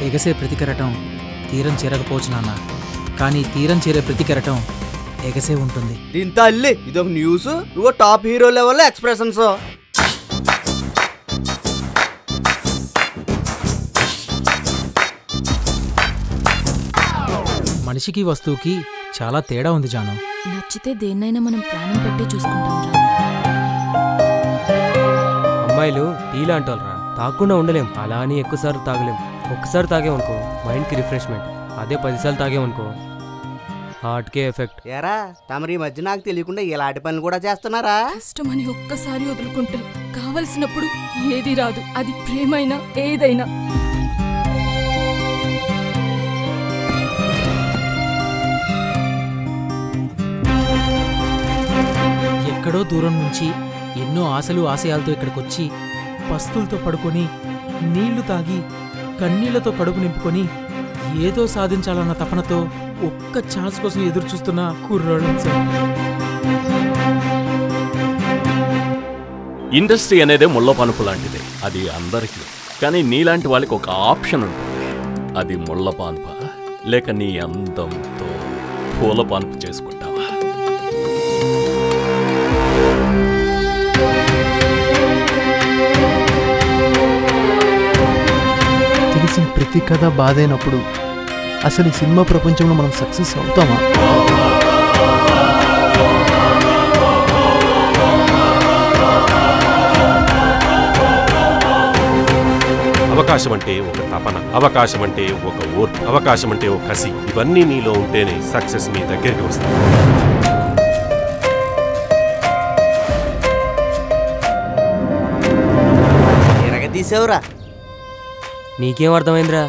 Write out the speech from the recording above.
ఎగసే ప్రతి కెరటం తీరం చేరకపోవచ్చు నాన్న, కానీ తీరం చేరే ప్రతి కెరటం ఎగసే ఉంటుంది. దీంతో అల్లి ఇదొక న్యూస్, నువ్వు టాప్ హీరో లెవెల్లో ఎక్స్ప్రెషన్స్. మనిషికి వస్తువుకి చాలా తేడా ఉంది జాను. నచ్చితే దేన్నైనా మనం ప్రాణం పెట్టి చూసుకుంటాం రా. అమ్మాయిలు టీ లాంటి వాళ్ళరా, తాగకుండా ఉండలేం. అలా అని ఎక్కువసార్లు తాగలేం. ఒక్కసారి తాగేమనుకో మైండ్కి రిఫ్రెష్మెంట్, అదే 10 సార్లు తాగేమనుకో హార్ట్కే ఎఫెక్ట్. ఏరా తమరి ఈ మధ్య నాకు తెలియకుండా ఇలాంటి పనులు కూడా చేస్తున్నారా? కష్టమని ఒక్కసారి వదులుకుంటే కావలసినప్పుడు ఏది రాదు, అది ప్రేమైనా ఏదైనా. ఎక్కడో దూరం నుంచి ఎన్నో ఆశలు ఆశయాలతో ఇక్కడికొచ్చి పస్తులతో పడుకొని నీళ్లు తాగి కన్నీళ్లతో కడుపు నింపుకొని ఏదో సాధించాలన్న తపనతో ఒక్క ఛాన్స్ కోసం ఎదురు చూస్తున్న కుర్రాళ్ళం సార్. ఇండస్ట్రీ అనేది ముళ్ళ పనుపు లాంటిదే, అది అందరికీ. కానీ నీలాంటి వాళ్ళకి ఒక ఆప్షన్ ఉంటుంది, అది ముళ్ళ పాన్ప లేక నీ అందంతో పూల పాన్పు చేసుకుంటావా? తెలిసిన ప్రతి కథ బాధైనప్పుడు అసలు ఈ సినిమా ప్రపంచంలో మనం సక్సెస్ అవుతామా? అవకాశం అంటే ఒక తపన, అవకాశం అంటే ఒక ఓర్పు, అవకాశం అంటే ఒక కసి. ఇవన్నీ నీలో ఉంటేనే సక్సెస్ మీ దగ్గరికి వస్తుంది. ఎరగ తీసావురా. నీకేం అర్థమైందిరా?